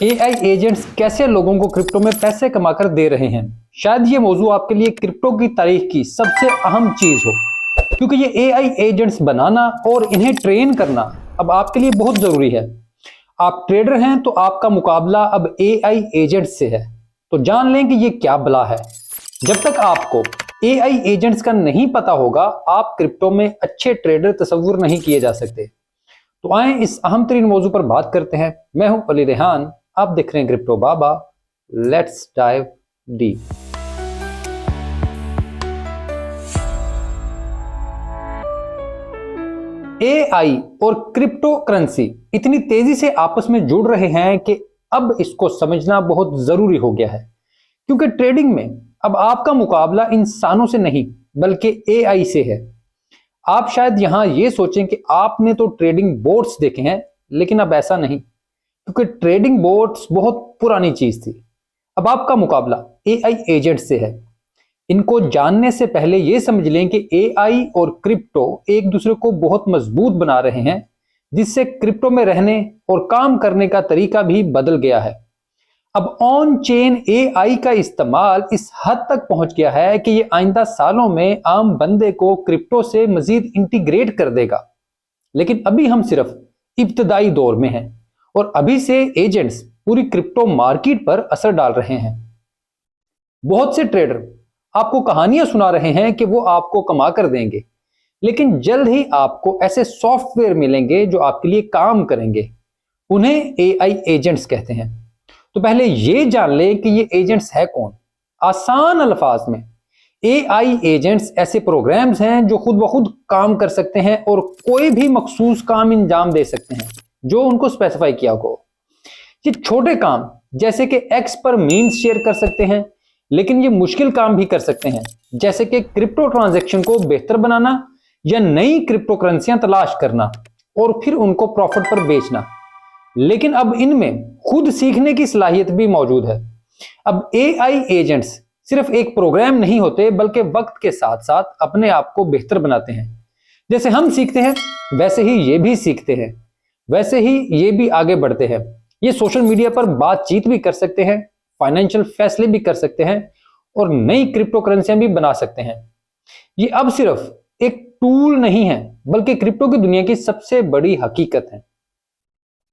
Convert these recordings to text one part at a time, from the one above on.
AI agents कैसे लोगों को क्रिप्टो में पैसे कमाकर दे रहे हैं। शायद ये मौजू आपके लिए क्रिप्टो की तारीख की सबसे अहम चीज हो, क्योंकि ये एआई एजेंट्स बनाना और इन्हें ट्रेन करना अब आपके लिए बहुत जरूरी है। आप ट्रेडर हैं तो आपका मुकाबला अब एआई एजेंट्स से है। तो जान लें कि ये क्या बला है। जब तक आपको एआई एजेंट्स का नहीं पता होगा, आप क्रिप्टो में अच्छे ट्रेडर तस्वुर नहीं किए जा सकते। तो आए इस अहम तरीन मौजू पर बात करते हैं। मैं हूं अली रेहान, आप देख रहे हैं crypto Baba. Let's dive deep. AI और क्रिप्टो करेंसी इतनी तेजी से आपस में जुड़ रहे हैं कि अब इसको समझना बहुत जरूरी हो गया है, क्योंकि ट्रेडिंग में अब आपका मुकाबला इंसानों से नहीं बल्कि एआई से है। आप शायद यहां ये सोचें कि आपने तो ट्रेडिंग बोर्ड्स देखे हैं, लेकिन अब ऐसा नहीं, क्योंकि ट्रेडिंग बोर्ड्स बहुत पुरानी चीज थी। अब आपका मुकाबला एआई एजेंट से है। इनको जानने से पहले यह समझ लें कि एआई और क्रिप्टो एक दूसरे को बहुत मजबूत बना रहे हैं, जिससे क्रिप्टो में रहने और काम करने का तरीका भी बदल गया है। अब ऑन चेन एआई का इस्तेमाल इस हद तक पहुंच गया है कि ये आइंदा सालों में आम बंदे को क्रिप्टो से मजीद इंटीग्रेट कर देगा। लेकिन अभी हम सिर्फ इब्तदाई दौर में हैं और अभी से एजेंट्स पूरी क्रिप्टो मार्केट पर असर डाल रहे हैं। बहुत से ट्रेडर आपको कहानियां सुना रहे हैं कि वो आपको कमा कर देंगे, लेकिन जल्द ही आपको ऐसे सॉफ्टवेयर मिलेंगे जो आपके लिए काम करेंगे। उन्हें एआई एजेंट्स कहते हैं। तो पहले ये जान लें कि ये एजेंट्स है कौन। आसान अल्फाज में, एआई एजेंट्स ऐसे प्रोग्राम्स हैं जो खुद ब खुद काम कर सकते हैं और कोई भी मखसूस काम अंजाम दे सकते हैं जो उनको स्पेसिफाई किया हो। ये छोटे काम जैसे कि एक्स पर मीम्स शेयर कर सकते हैं, लेकिन ये मुश्किल काम भी कर सकते हैं, जैसे कि क्रिप्टो ट्रांजैक्शन को बेहतर बनाना या नई क्रिप्टो करेंसियां तलाश करना और फिर उनको प्रॉफिट पर बेचना। लेकिन अब इनमें खुद सीखने की सलाहियत भी मौजूद है। अब एआई एजेंट्स सिर्फ एक प्रोग्राम नहीं होते, बल्कि वक्त के साथ साथ अपने आप को बेहतर बनाते हैं। जैसे हम सीखते हैं वैसे ही ये भी सीखते हैं, वैसे ही ये भी आगे बढ़ते हैं। ये सोशल मीडिया पर बातचीत भी कर सकते हैं, फाइनेंशियल फैसले भी कर सकते हैं और नई क्रिप्टो करेंसियां भी बना सकते हैं। ये अब सिर्फ एक टूल नहीं है, बल्कि क्रिप्टो की दुनिया की सबसे बड़ी हकीकत है।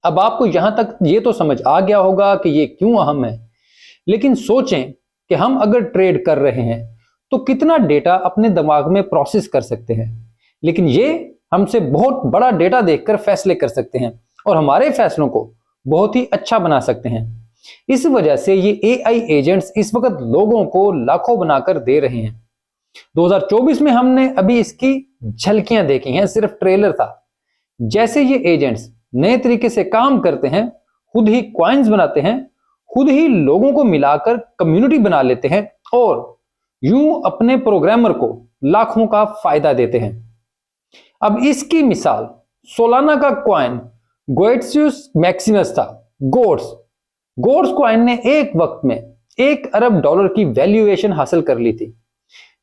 अब आपको यहां तक ये तो समझ आ गया होगा कि ये क्यों अहम है, लेकिन सोचें कि हम अगर ट्रेड कर रहे हैं तो कितना डेटा अपने दिमाग में प्रोसेस कर सकते हैं। लेकिन ये हमसे बहुत बड़ा डेटा देखकर फैसले कर सकते हैं और हमारे फैसलों को बहुत ही अच्छा बना सकते हैं। इस वजह से ये एआई एजेंट्स इस वक्त लोगों को लाखों बनाकर दे रहे हैं। 2024 में हमने अभी इसकी झलकियां देखी हैं, सिर्फ ट्रेलर था। जैसे ये एजेंट्स नए तरीके से काम करते हैं, खुद ही कॉइन्स बनाते हैं, खुद ही लोगों को मिलाकर कम्युनिटी बना लेते हैं और यूं अपने प्रोग्रामर को लाखों का फायदा देते हैं। अब इसकी मिसाल सोलाना का कॉइन गोएट्सियस मैक्सिमस था। गोट्स कॉइन ने एक वक्त में $1 अरब की वैल्यूएशन हासिल कर ली थी।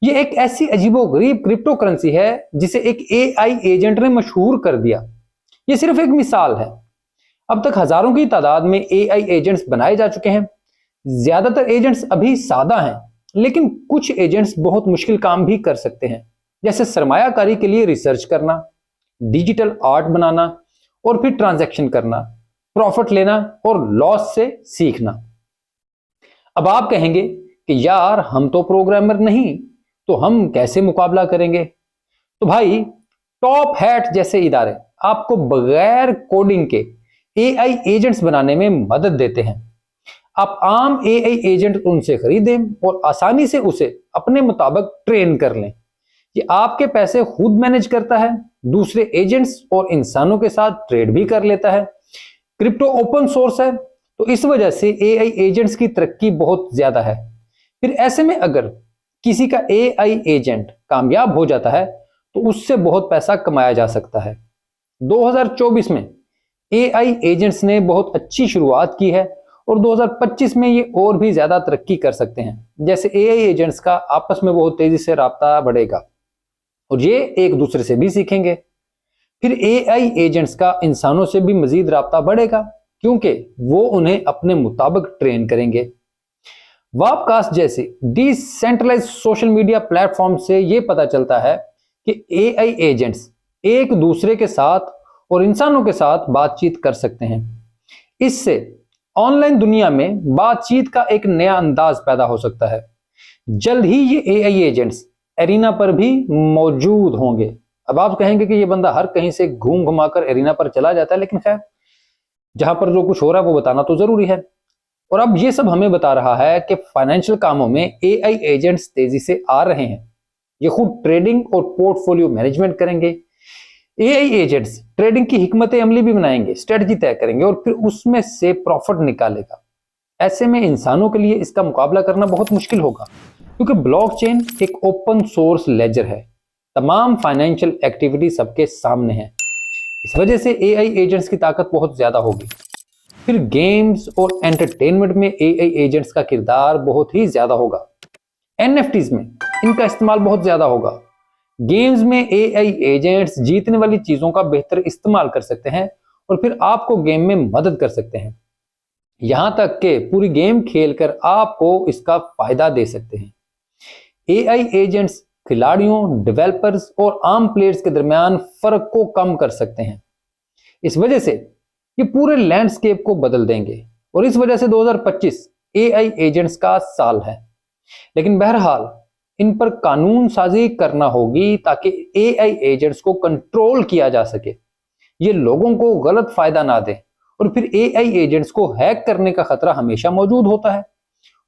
यह एक ऐसी अजीबोगरीब क्रिप्टो करेंसी है जिसे एक एआई एजेंट ने मशहूर कर दिया। यह सिर्फ एक मिसाल है। अब तक हजारों की तादाद में एआई एजेंट्स बनाए जा चुके हैं। ज्यादातर एजेंट्स अभी सादा हैं, लेकिन कुछ एजेंट्स बहुत मुश्किल काम भी कर सकते हैं, जैसे सरमायाकारी के लिए रिसर्च करना, डिजिटल आर्ट बनाना और फिर ट्रांजैक्शन करना, प्रॉफिट लेना और लॉस से सीखना। अब आप कहेंगे कि यार हम तो प्रोग्रामर नहीं, तो हम कैसे मुकाबला करेंगे। तो भाई, टॉप हैट जैसे इदारे आपको बगैर कोडिंग के एआई एजेंट्स बनाने में मदद देते हैं। आप आम एआई एजेंट उनसे खरीदें और आसानी से उसे अपने मुताबिक ट्रेन कर लें। ये आपके पैसे खुद मैनेज करता है, दूसरे एजेंट्स और इंसानों के साथ ट्रेड भी कर लेता है। क्रिप्टो ओपन सोर्स है, तो इस वजह से एआई एजेंट्स की तरक्की बहुत ज्यादा है। फिर ऐसे में अगर किसी का एआई एजेंट कामयाब हो जाता है तो उससे बहुत पैसा कमाया जा सकता है। 2024 में एआई एजेंट्स ने बहुत अच्छी शुरुआत की है और 2025 में ये और भी ज्यादा तरक्की कर सकते हैं। जैसे एआई एजेंट्स का आपस में बहुत तेजी से राब्ता बढ़ेगा और ये एक दूसरे से भी सीखेंगे। फिर एआई एजेंट्स का इंसानों से भी मजीद राब्ता बढ़ेगा क्योंकि वो उन्हें अपने मुताबिक ट्रेन करेंगे। वॉबकास्ट जैसे डिसेंट्रलाइज सोशल मीडिया प्लेटफॉर्म से ये पता चलता है कि एआई एजेंट्स एक दूसरे के साथ और इंसानों के साथ बातचीत कर सकते हैं। इससे ऑनलाइन दुनिया में बातचीत का एक नया अंदाज पैदा हो सकता है। जल्द ही ये एआई एजेंट्स एरिना पर भी मौजूद होंगे। अब आप कहेंगे कि ये बंदा हर कहीं से घूम घुमाकर एरिना पर चला जाता है, लेकिन खैर जहां पर जो कुछ हो रहा है वो बताना तो जरूरी है। और अब ये सब हमें बता रहा है कि फाइनेंशियल कामों में एआई एजेंट्स तेजी से आ रहे हैं। ये खुद ट्रेडिंग और पोर्टफोलियो मैनेजमेंट करेंगे। एआई एजेंट्स ट्रेडिंग की हिकमत अमली भी बनाएंगे, स्ट्रेटजी तय करेंगे और फिर उसमें से प्रॉफिट निकालेगा। ऐसे में इंसानों के लिए इसका मुकाबला करना बहुत मुश्किल होगा, क्योंकि ब्लॉकचेन एक ओपन सोर्स लेजर है। तमाम फाइनेंशियल एक्टिविटी सबके सामने है। इस वजह से एआई एजेंट्स की ताकत बहुत ज्यादा होगी। फिर गेम्स और एंटरटेनमेंट में एआई एजेंट्स का किरदार बहुत ही ज्यादा होगा। एनएफटीज में इनका इस्तेमाल बहुत ज्यादा होगा। गेम्स में एआई एजेंट्स जीतने वाली चीजों का बेहतर इस्तेमाल कर सकते हैं और फिर आपको गेम में मदद कर सकते हैं। यहां तक कि पूरी गेम खेलकर आपको इसका फायदा दे सकते हैं। एआई एजेंट्स खिलाड़ियों, डेवलपर्स और आम प्लेयर्स के दरमियान फर्क को कम कर सकते हैं। इस वजह से ये पूरे लैंडस्केप को बदल देंगे और इस वजह से 2025 एआई एजेंट्स का साल है। लेकिन बहरहाल इन पर कानून साजी करना होगी ताकि एआई एजेंट्स को कंट्रोल किया जा सके, ये लोगों को गलत फायदा ना दे। और फिर एआई एजेंट्स को हैक करने का खतरा हमेशा मौजूद होता है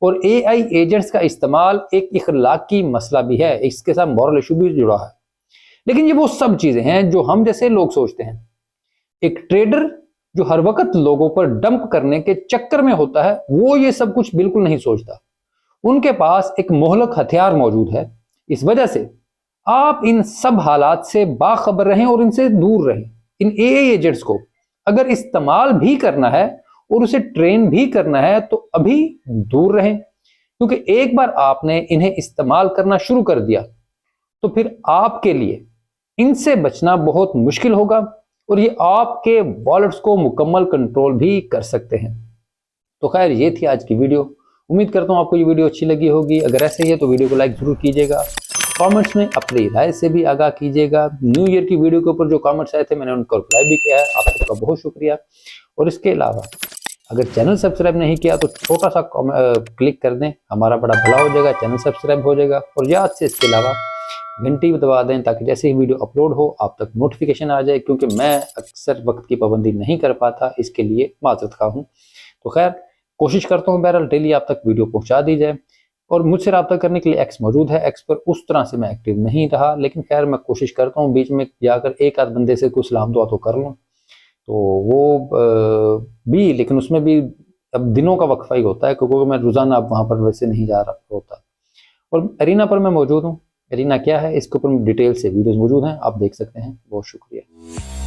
और एआई एजेंट्स का इस्तेमाल एक इखलाकी मसला भी है, इसके साथ मॉरल इशू भी जुड़ा है। लेकिन ये वो सब चीजें हैं जो हम जैसे लोग सोचते हैं। एक ट्रेडर जो हर वक्त लोगों पर डंप करने के चक्कर में होता है, वो ये सब कुछ बिल्कुल नहीं सोचता। उनके पास एक मोहलक हथियार मौजूद है। इस वजह से आप इन सब हालात से बाखबर रहें और इनसे दूर रहें। इन एआई एजेंट्स को अगर इस्तेमाल भी करना है और उसे ट्रेन भी करना है तो अभी दूर रहें, क्योंकि एक बार आपने इन्हें इस्तेमाल करना शुरू कर दिया तो फिर आपके लिए इनसे बचना बहुत मुश्किल होगा और ये आपके वॉलेट्स को मुकम्मल कंट्रोल भी कर सकते हैं। तो खैर ये थी आज की वीडियो। उम्मीद करता हूँ आपको ये वीडियो अच्छी लगी होगी। अगर ऐसे ही है तो वीडियो को लाइक जरूर कीजिएगा। कमेंट्स में अपनी राय से भी आगाह कीजिएगा। न्यू ईयर की वीडियो के ऊपर जो कमेंट्स आए थे मैंने उनको रिप्लाई भी किया है, आप सबका बहुत शुक्रिया। और इसके अलावा अगर चैनल सब्सक्राइब नहीं किया तो छोटा सा क्लिक कर दें, हमारा बड़ा भला हो जाएगा, चैनल सब्सक्राइब हो जाएगा। और याद से इसके अलावा घंटी दबा दें ताकि जैसे ही वीडियो अपलोड हो आप तक नोटिफिकेशन आ जाए, क्योंकि मैं अक्सर वक्त की पाबंदी नहीं कर पाता, इसके लिए माजरत खा हूँ। तो खैर कोशिश करता हूँ बहरहाल डेली आप तक वीडियो पहुँचा दी जाए। और मुझसे रब्ता करने के लिए एक्स मौजूद है। एक्स पर उस तरह से मैं एक्टिव नहीं रहा, लेकिन खैर मैं कोशिश करता हूँ बीच में जाकर एक आध बंदे से कुछ सलाम दुआ तो कर लूँ, तो वो भी, लेकिन उसमें भी अब दिनों का वक्फा ही होता है, क्योंकि मैं रोज़ाना अब वहाँ पर वैसे नहीं जा रहा होता। और एरिना पर मैं मौजूद हूँ। एरिना क्या है इसके ऊपर डिटेल से वीडियोस मौजूद हैं, आप देख सकते हैं। बहुत शुक्रिया।